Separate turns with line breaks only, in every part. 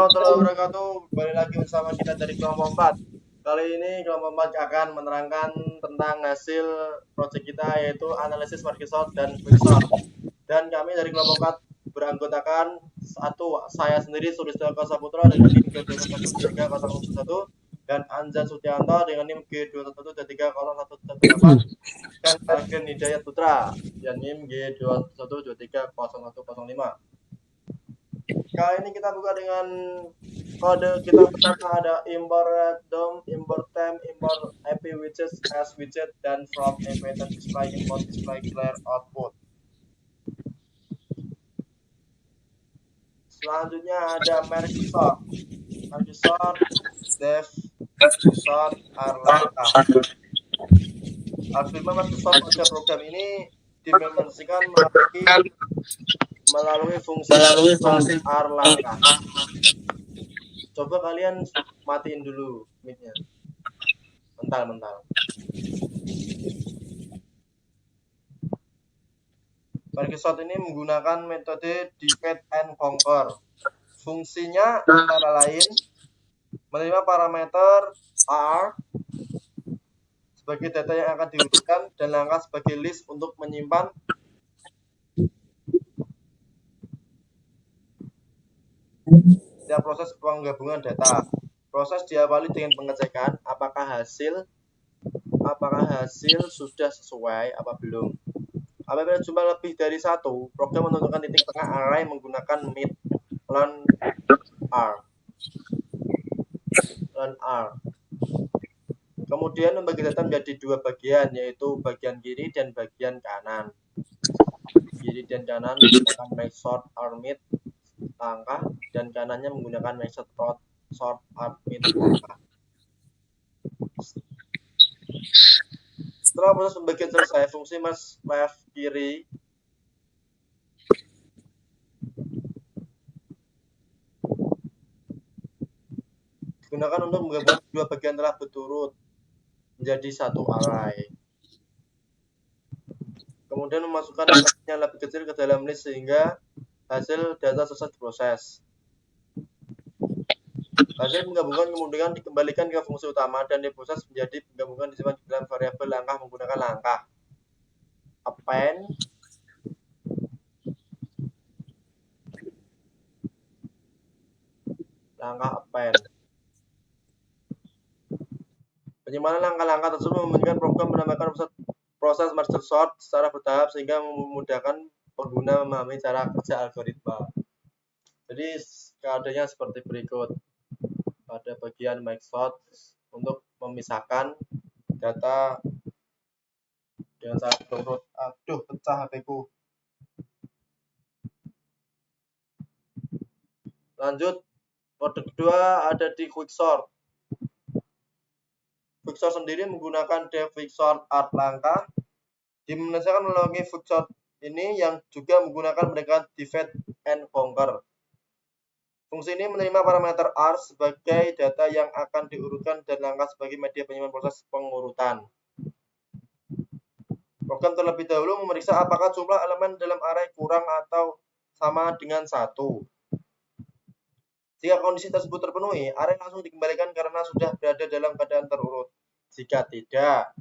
Warahmatullahi wabarakatuh. Kembali lagi bersama kita dari kelompok 4. Kali ini kelompok 4 akan menerangkan tentang hasil proyek kita, yaitu analisis market short dan quicksort. Dan kami dari kelompok 4 beranggotakan satu, saya sendiri Sulistyo Saputra dengan NIM G21301 dan Anzan Sutianto dengan NIM G2130118 dan Algen Hidayat Putra dan NIM G21230105. Kali ini kita buka dengan kode kita pertama ada import DOM, import temp, import IP widget as widget, dan from equator display import display clear output. Selanjutnya ada Merkisort, dev, sort, Arlangka. Algoritma Merkisort pada program ini diimplementasikan melalui fungsi Arlangka. Coba kalian matiin dulu mic-nya. Mental. Merkisort ini menggunakan metode divide and conquer. Fungsinya antara lain menerima parameter R sebagai data yang akan diurutkan dan langkah sebagai list untuk menyimpan setiap proses penggabungan data. Proses diawali dengan pengecekan apakah hasil sudah sesuai apa belum. Apabila jumlah lebih dari 1, program menentukan titik tengah array menggunakan mid len R. Kemudian membagi data menjadi dua bagian, yaitu bagian kiri dan bagian kanan. Kiri dan kanan menggunakan make sort or mid langkah, dan kanannya menggunakan make sort or mid langkah. Setelah proses pembagian selesai, fungsi mas left kiri digunakan untuk menggabungkan dua bagian telah berturut menjadi satu array. Kemudian memasukkan yang lebih kecil ke dalam list sehingga hasil data selesai diproses. Hasil penggabungan kemudian dikembalikan ke fungsi utama dan diproses menjadi penggabungan disimpan di dalam variabel langkah menggunakan langkah append, Penyimpanan langkah-langkah tersebut memungkinkan program menambahkan proses merge sort secara bertahap sehingga memudahkan pengguna memahami cara kerja algoritma. Jadi kodenya seperti berikut. Pada bagian make sort untuk memisahkan data dengan cara berurut. Aduh, pecah HP-ku. Lanjut, kode kedua ada di quicksort. Quicksort sendiri menggunakan dev quicksort art langkah. Dimensikan melalui quicksort ini yang juga menggunakan mereka divide and conquer. Fungsi ini menerima parameter R sebagai data yang akan diurutkan dan langkah sebagai media penyimpan proses pengurutan. Program terlebih dahulu memeriksa apakah jumlah elemen dalam array kurang atau sama dengan 1. Jika kondisi tersebut terpenuhi, array langsung dikembalikan karena sudah berada dalam keadaan terurut. Jika tidak,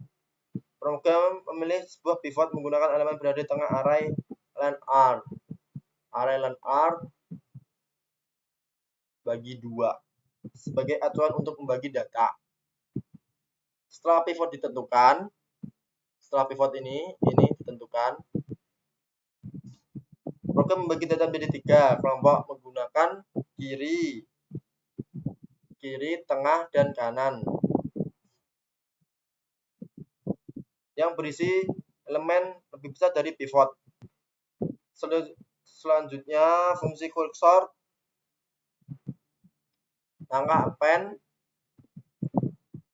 program memilih sebuah pivot menggunakan elemen berada di tengah array len R. Array len R bagi 2 sebagai acuan untuk membagi data. Setelah pivot ini ditentukan, program membagi data menjadi 3 kelompok menggunakan kiri, tengah, dan kanan yang berisi elemen lebih besar dari pivot. Selanjutnya, fungsi quicksort langkah append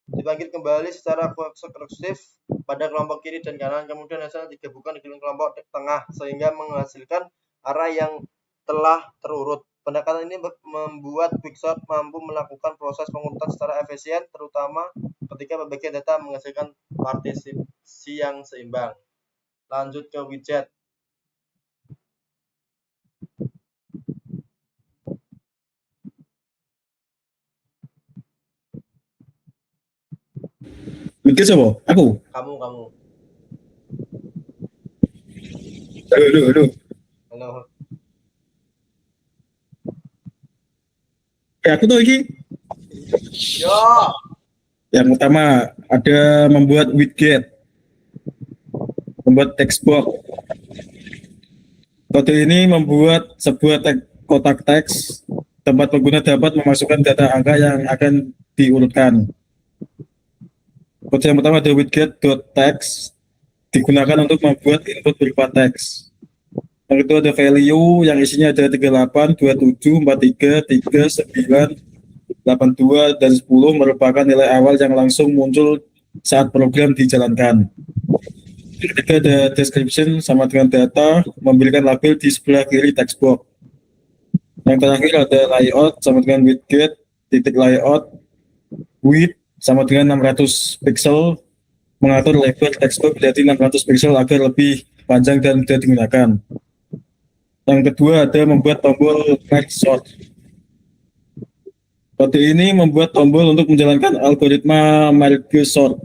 dipanggil kembali secara kursif pada kelompok kiri dan kanan, kemudian hasilnya digabungkan di kelompok tengah sehingga menghasilkan array yang telah terurut. Pendekatan ini membuat quicksort mampu melakukan proses pengurutan secara efisien, terutama ketika pembagian data menghasilkan partisi yang seimbang. Lanjut ke widget.
Mikir siapa? Aku.
Kamu.
Aduh.
Halo.
Aku tuh ini.
Yo.
Yang pertama ada membuat widget, membuat textbox. Kode ini membuat sebuah kotak teks tempat pengguna dapat memasukkan data angka yang akan diurutkan. Kode yang pertama ada widget.text digunakan untuk membuat input berupa teks. Yang kedua ada value yang isinya ada 38, 27, 43, 39, 82, dan 10 merupakan nilai awal yang langsung muncul saat program dijalankan. Ketiga ada description sama dengan data, memberikan label di sebelah kiri text box. Yang terakhir ada layout sama dengan widget, titik layout, width sama dengan 600 pixel, mengatur lebar text box menjadi 600 pixel agar lebih panjang dan mudah digunakan. Yang kedua ada membuat tombol merge sort. Kode ini membuat tombol untuk menjalankan algoritma merge sort.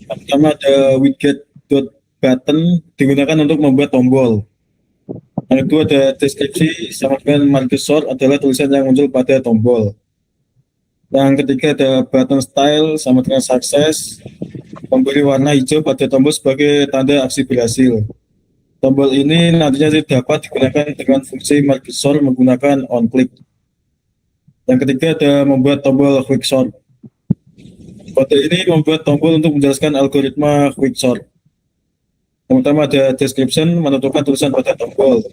Yang pertama ada widget.button digunakan untuk membuat tombol. Yang kedua ada deskripsi sama dengan merge sort adalah tulisan yang muncul pada tombol. Yang ketiga ada button style sama dengan success, memberi warna hijau pada tombol sebagai tanda aksi berhasil. Tombol ini nantinya dapat digunakan dengan fungsi merge sort menggunakan on click. Yang ketiga ada membuat tombol quick sort. Kode ini membuat tombol untuk menjelaskan algoritma quick sort. Yang pertama ada description, menentukan tulisan pada tombol.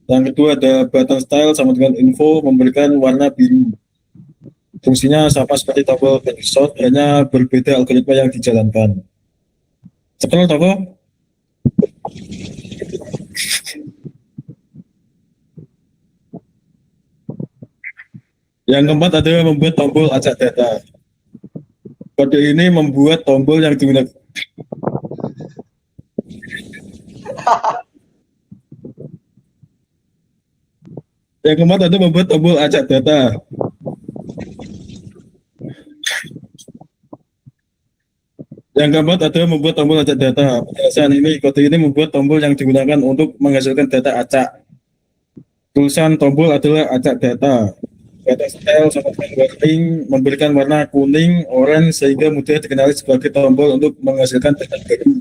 Yang kedua ada button style sama dengan info, memberikan warna biru. Fungsinya sama seperti tombol quick sort, hanya berbeda algoritma yang dijalankan. Sekarang toko. Yang keempat ada membuat tombol acak data. Kode ini membuat tombol yang digunakan. Yang keempat ada membuat tombol acak data. Yang keempat ada membuat tombol acak data. Penjelasan ini, kode ini membuat tombol yang digunakan untuk menghasilkan data acak. Tulisan tombol adalah acak data. Data style sama warning memberikan warna kuning, orange sehingga mudah dikenali sebagai tombol untuk menghasilkan data baru.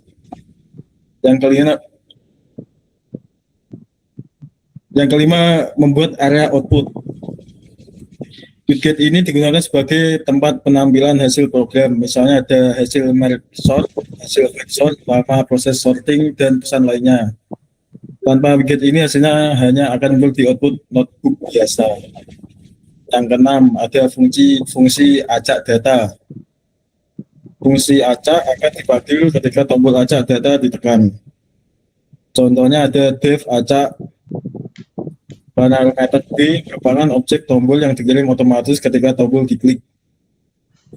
Yang kelima membuat area output. Widget ini digunakan sebagai tempat penampilan hasil program. Misalnya ada hasil merge sort, hasil quick sort, lama proses sorting, dan pesan lainnya. Tanpa widget ini hasilnya hanya akan muncul di output notebook biasa. Yang keenam ada fungsi acak data. Fungsi acak akan dipanggil ketika tombol acak data ditekan. Contohnya ada def acak. Parameter B merupakan objek tombol yang dikirim otomatis ketika tombol diklik.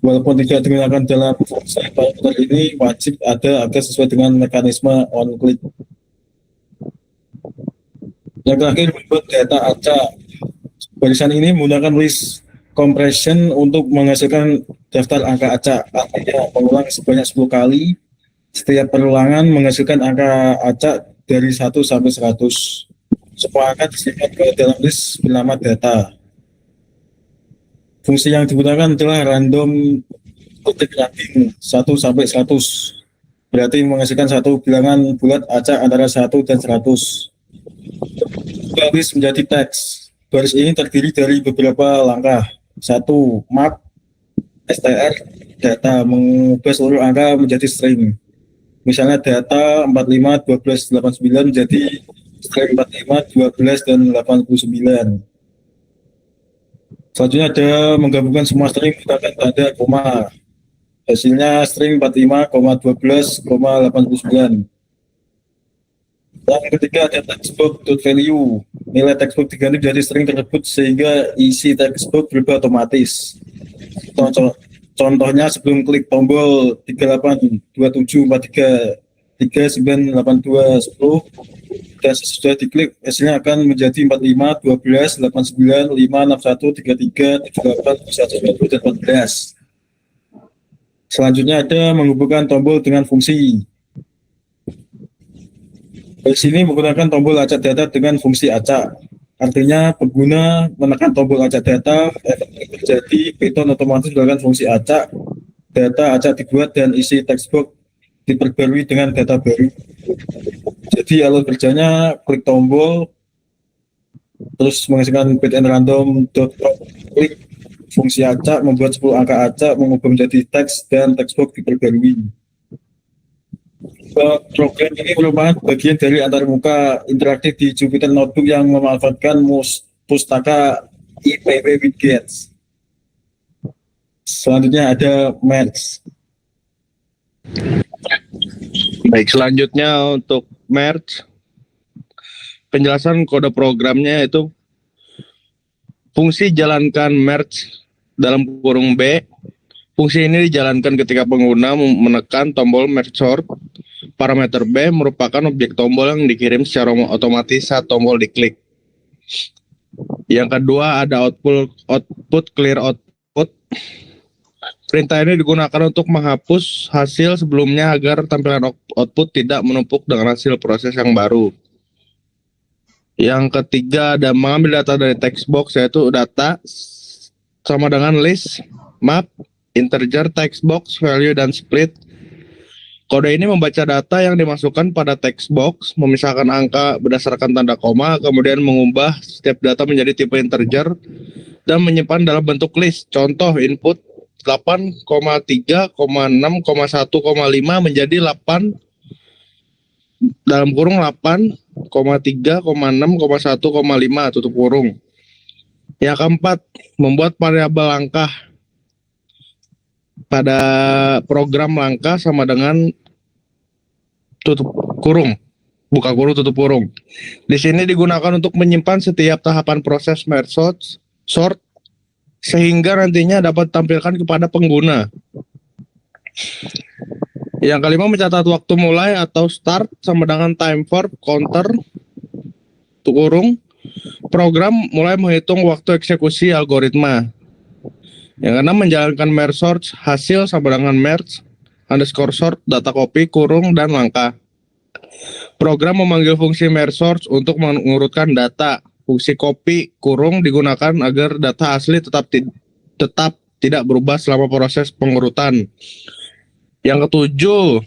Walaupun tidak digunakan dalam fungsi parameter ini, wajib ada agar sesuai dengan mekanisme on click. Yang terakhir membuat data acak. Barisan ini menggunakan list compression untuk menghasilkan daftar angka acak. Artinya mengulang sebanyak 10 kali. Setiap perulangan menghasilkan angka acak dari 1 sampai 100. Semua angka disimpan ke dalam list bernama data. Fungsi yang digunakan adalah random titik ranking 1 sampai 100. Berarti menghasilkan satu bilangan bulat acak antara 1 dan 100. List menjadi teks. Baris ini terdiri dari beberapa langkah. 1. Map str data, mengubah seluruh angka menjadi string. Misalnya data 45, 12, 89 menjadi string 45, 12, dan 89. Selanjutnya ada menggabungkan semua string menggunakan tanda koma. Hasilnya string 45, 12, 89. Yang ketiga ada textbook.value. Nilai textbook diganti dari string tersebut sehingga isi textbook berubah otomatis. Contohnya sebelum klik tombol 38, 27, 43, 39, 82, 10 dan sesudah diklik hasilnya akan menjadi 45, 12, 89, 5, 61, 33, 78, 1, dan 14. Selanjutnya ada menghubungkan tombol dengan fungsi. Di sini menggunakan tombol acak data dengan fungsi acak. Artinya pengguna menekan tombol acak data, efek yang terjadi, Python otomatis melakukan fungsi acak, data acak dibuat dan isi textbox diperbarui dengan data baru. Jadi alur kerjanya klik tombol, terus menghasilkan bit and random dot klik fungsi acak, membuat 10 angka acak, mengubah menjadi teks dan textbox diperbarui. Program ini merupakan bagian dari antarmuka interaktif di Jupyter Notebook yang memanfaatkan pustaka IPW Widgets. Selanjutnya ada Merge.
Baik, selanjutnya untuk merge, penjelasan kode programnya itu fungsi jalankan merge dalam kurung B. Fungsi ini dijalankan ketika pengguna menekan tombol merge sort. Parameter B merupakan objek tombol yang dikirim secara otomatis saat tombol diklik. Yang kedua ada output clear output. Perintah ini digunakan untuk menghapus hasil sebelumnya agar tampilan output tidak menumpuk dengan hasil proses yang baru. Yang ketiga ada mengambil data dari text box, yaitu data sama dengan list, map, integer, text box, value, dan split. Kode ini membaca data yang dimasukkan pada text box, memisahkan angka berdasarkan tanda koma, kemudian mengubah setiap data menjadi tipe integer, dan menyimpan dalam bentuk list. Contoh input 8,3,6,1,5 menjadi 8 dalam kurung 8,3,6,1,5 tutup kurung. Yang keempat, membuat variabel langkah. Pada program langkah sama dengan tutup kurung, buka kurung, tutup kurung. Di sini digunakan untuk menyimpan setiap tahapan proses merge sort sehingga nantinya dapat ditampilkan kepada pengguna. Yang kelima, mencatat waktu mulai atau start sama dengan time for counter tutup kurung. Program mulai menghitung waktu eksekusi algoritma. Yang keenam, menjalankan merge sort hasil sama dengan merge underscore sort data copy kurung dan langkah. Program memanggil fungsi merge sort untuk mengurutkan data. Fungsi copy kurung digunakan agar data asli tetap tidak berubah selama proses pengurutan. Yang ketujuh,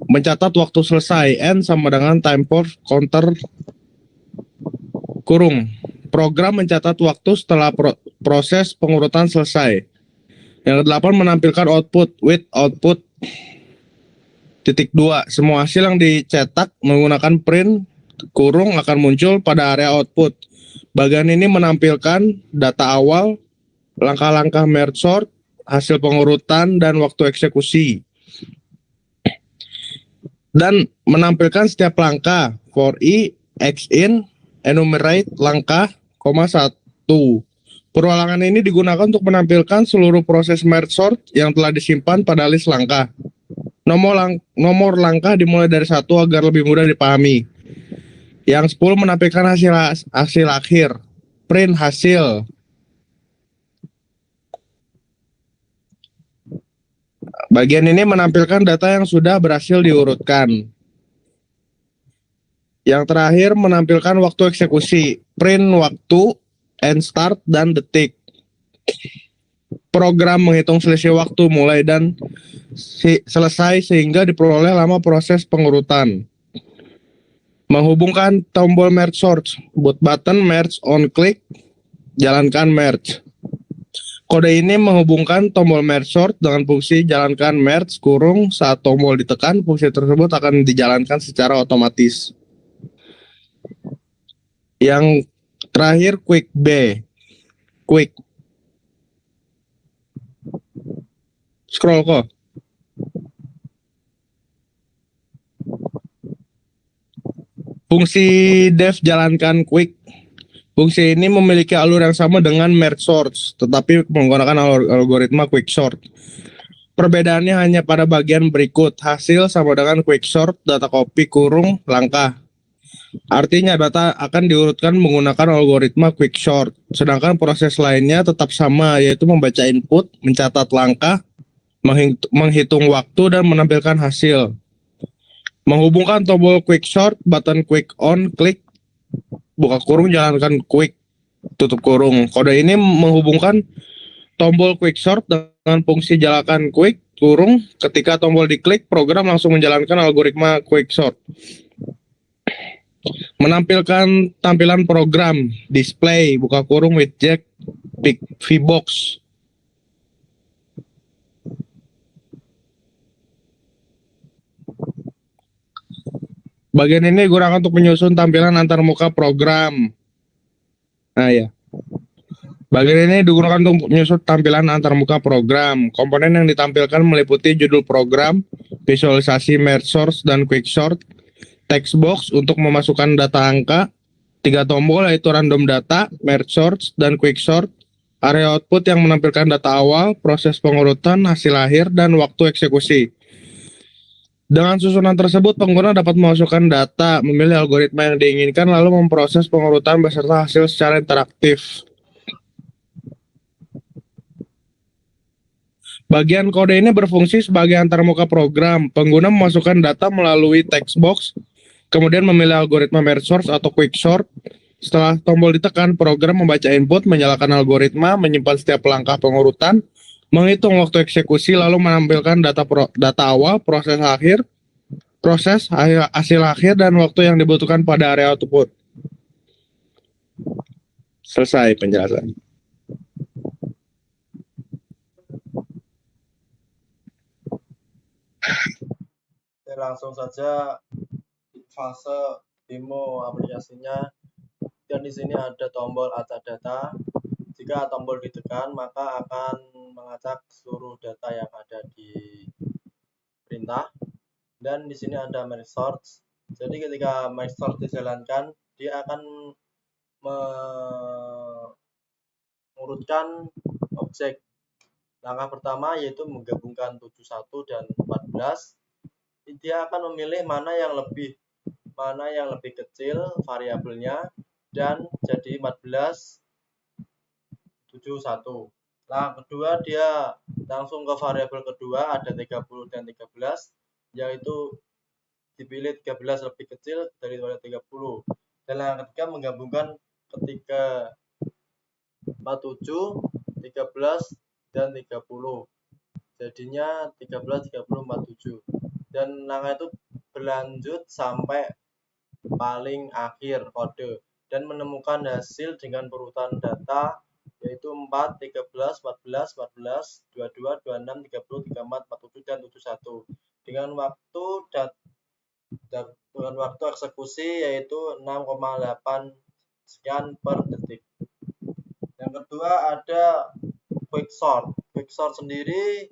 mencatat waktu selesai. N sama dengan time for counter kurung. Program mencatat waktu setelah proses pengurutan selesai. Yang kedelapan, menampilkan output with output titik 2. Semua hasil yang dicetak menggunakan print kurung akan muncul pada area output. Bagian ini menampilkan data awal, langkah-langkah merge sort, hasil pengurutan, dan waktu eksekusi. Dan menampilkan setiap langkah for i, x in, enumerate langkah, 1. Perulangan ini digunakan untuk menampilkan seluruh proses merge sort yang telah disimpan pada list langkah. Nomor langkah dimulai dari 1 agar lebih mudah dipahami. Yang 10, menampilkan hasil akhir, print hasil. Bagian ini menampilkan data yang sudah berhasil diurutkan. Yang terakhir, menampilkan waktu eksekusi, print waktu, end start, dan detik. Program menghitung selisih waktu mulai dan selesai sehingga diperoleh lama proses pengurutan. Menghubungkan tombol merge sort, boot button merge on click, jalankan merge. Kode ini menghubungkan tombol merge sort dengan fungsi jalankan merge kurung. Saat tombol ditekan, fungsi tersebut akan dijalankan secara otomatis. Yang terakhir, quick B. Quick. Scroll kok. Fungsi def jalankan quick. Fungsi ini memiliki alur yang sama dengan merge sort, tetapi menggunakan algoritma quick sort. Perbedaannya hanya pada bagian berikut. Hasil sama dengan quick sort, data copy kurung, langkah. Artinya data akan diurutkan menggunakan algoritma quick sort. Sedangkan proses lainnya tetap sama, yaitu membaca input, mencatat langkah, menghitung waktu dan menampilkan hasil. Menghubungkan tombol quick short, button quick on, klik, buka kurung, jalankan quick, tutup kurung. Kode ini menghubungkan tombol quick short dengan fungsi jalankan quick, kurung. Ketika tombol diklik, program langsung menjalankan algoritma quick short. Menampilkan tampilan program, display, buka kurung, widget, VBox. Bagian ini digunakan untuk menyusun tampilan antarmuka program. Nah ya. Bagian ini digunakan untuk menyusun tampilan antarmuka program. Komponen yang ditampilkan meliputi judul program, visualisasi merge source dan quick short, text box untuk memasukkan data angka, 3 tombol yaitu random data, merge source, dan quick short, area output yang menampilkan data awal, proses pengurutan, hasil akhir, dan waktu eksekusi. Dengan susunan tersebut, pengguna dapat memasukkan data, memilih algoritma yang diinginkan, lalu memproses pengurutan beserta hasil secara interaktif. Bagian kode ini berfungsi sebagai antarmuka program. Pengguna memasukkan data melalui text box, kemudian memilih algoritma merge source atau quick short. Setelah tombol ditekan, program membaca input, menyalakan algoritma, menyimpan setiap langkah pengurutan, menghitung waktu eksekusi, lalu menampilkan data awal, proses hasil akhir, dan waktu yang dibutuhkan pada area output. Selesai penjelasan.
Oke, langsung saja fase demo aplikasinya. Dan di sini ada tombol acak data. Jika tombol ditekan, maka akan mengacak seluruh data yang ada di perintah. Dan di sini ada merge source. Jadi ketika merge source dijalankan, dia akan mengurutkan objek. Langkah pertama yaitu menggabungkan 71 dan 14. Dia akan memilih mana yang lebih kecil variabelnya dan jadi 14 71. Nah, kedua dia langsung ke variabel kedua, ada 30 dan 13, yaitu dipilih 13 lebih kecil daripada 30. Dan yang ketiga menggabungkan ketika 47, 13 dan 30. Jadinya 13, 30, 47. Dan langkah itu berlanjut sampai paling akhir kode dan menemukan hasil dengan urutan data yaitu 4, 13, 14, 14, 22, 26, 30, 34, 47 dan 71 dengan waktu eksekusi yaitu 6,8 sekian per detik. Yang kedua ada quick sort. Quick sort sendiri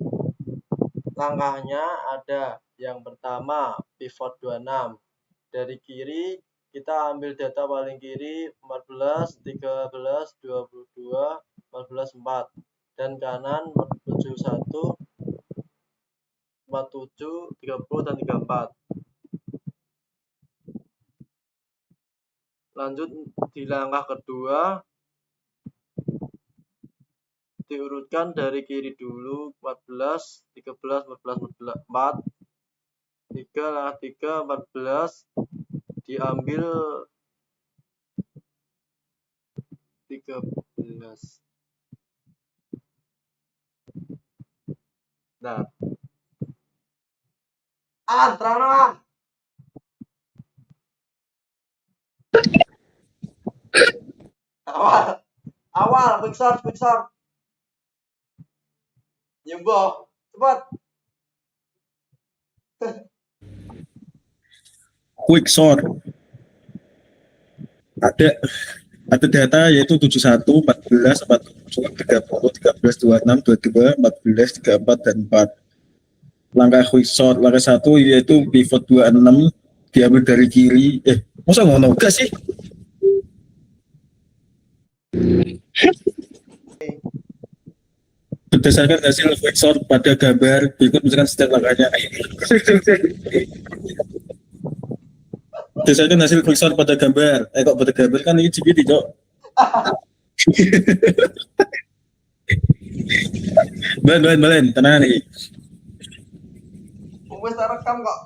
langkahnya ada yang pertama pivot 26. Dari kiri kita ambil data paling kiri 14, 13, 22, 14, 4 dan kanan 71, 47, 30 dan 34. Lanjut di langkah kedua diurutkan dari kiri dulu 14, 13, 14, 4, 3, langkah 3, 14 diambil 13. Nah. Terang. Awal, quick sort. Nyemboh, cepat.
Quick sort. Ada data yaitu 71, 14, 47, 30, 13, 26, 22, 14, 34 dan 4. Langkah quick sort, langkah 1 yaitu pivot 26 diambil dari kiri. Masa ngono gak sih? Berdasarkan hasil quick sort pada gambar berikut misalkan setiap langkahnya. Berdasarkan hasil quick sort pada gambar. Kok pada gambar kan ini GPT, Cok. Balen, tenang nih.
rekam kok.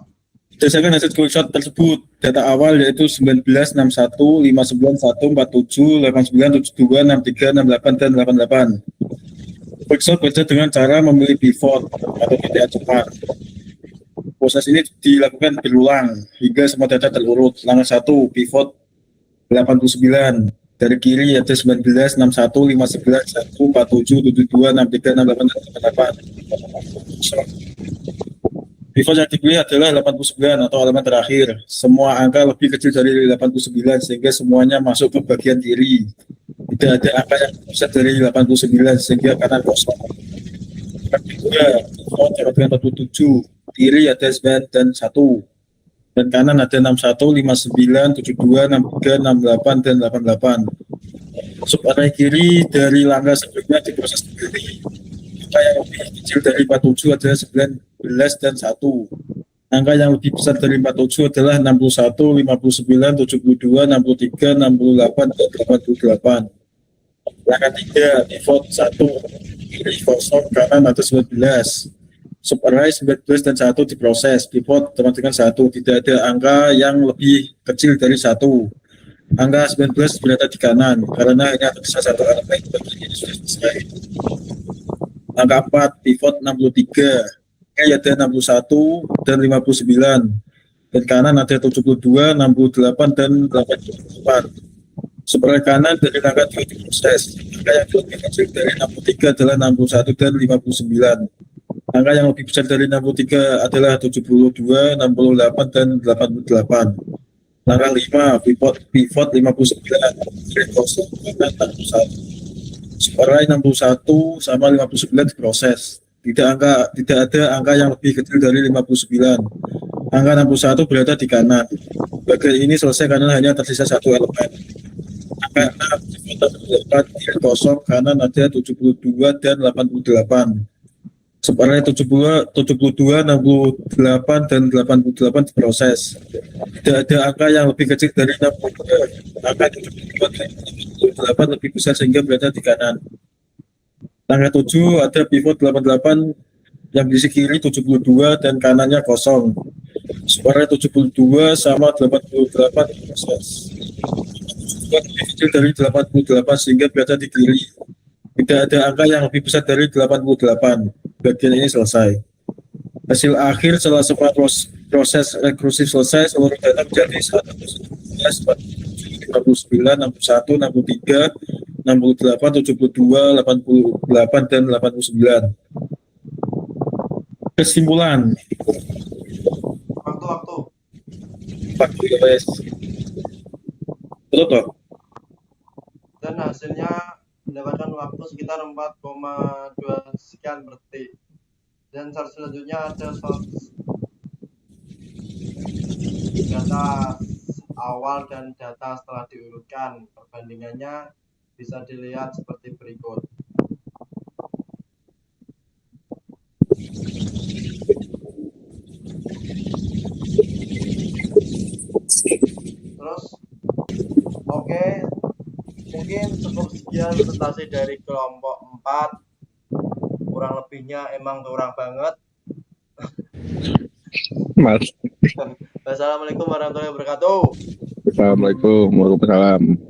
Berdasarkan hasil screenshot tersebut, data awal yaitu 19, 61, 591, 47, 89, 72, 63, 68, dan 88. Screenshot bekerja dengan cara memilih pivot atau tidak cepat. Proses ini dilakukan berulang hingga semua data terurut. Langkah 1, pivot 89. Dari kiri yaitu 19, 61, 59, 1, 47, 72, 63, 68, dan 88. Pivot yang dipilih adalah 89 atau elemen terakhir. Semua angka lebih kecil dari 89 sehingga semuanya masuk ke bagian kiri. Tidak ada angka yang besar dari 89 sehingga kanan kosong. Kedua, pivot yang dengan 47. Kiri ada 9 dan 1. Dan kanan ada 61, 59, 72, 63, 68, dan 88. Subarray kiri dari langkah sebelumnya diproses sendiri. Angka yang lebih kecil dari 47 adalah 19 dan 1. Angka yang lebih besar dari 47 adalah 61, 59, 72, 63, 68, dan 88. Langkah 3, pivot 1, kiri kosong, kanan atau 19. Subarray 19 dan 1 diproses, pivot sama dengan 1. Tidak ada angka yang lebih kecil dari 1. Angka 19 berada di kanan, karena hanya tersisa satu elemen bagian ini sudah selesai. Angka 4, pivot 63. Kiri ada 61 dan 59. Dan kanan ada 72, 68, dan 88. Sebelah kanan dari angka 3 diproses. Angka yang lebih kecil dari 63 adalah 61 dan 59. Angka yang lebih besar dari 63 adalah 72, 68, dan 88. Langkah 5, pivot 59, kiri kosong, kanan 61. Subarray 61 sama 59 diproses. Tidak ada angka yang lebih kecil dari 59. Angka 61 berada di kanan. Bagian ini selesai karena hanya tersisa satu elemen. Angka 6, pivot 48, kiri kosong, kanan ada 72 dan 88. Subarray 72, 68, dan 88 diproses. Tidak ada angka yang lebih kecil dari 62. Angka 72 dan 88 lebih besar sehingga berada di kanan. Langkah 7 ada pivot 88 yang di kiri 72 dan kanannya kosong. Subarray 72 sama 88 diproses. Lebih kecil dari 88 sehingga berada di kiri. Tidak ada angka yang lebih besar dari 88. Bagian ini selesai. Hasil akhir setelah semua proses rekursif selesai, seluruh data menjadi 111, 59, 61, 63, 68, 72, 88, dan 89. Kesimpulan. Waktu ya guys. Betul toh?
Dan hasilnya mendapatkan waktu sekitar 4,2 sekian per detik. Dan selanjutnya ada data awal dan data setelah diurutkan. Perbandingannya bisa dilihat seperti berikut. Terus, oke, mungkin cukup sekian presentasi dari kelompok 4. Kurang lebihnya emang kurang banget.
Mas.
Wassalamualaikum warahmatullahi wabarakatuh.
Assalamualaikum warahmatullahi wabarakatuh.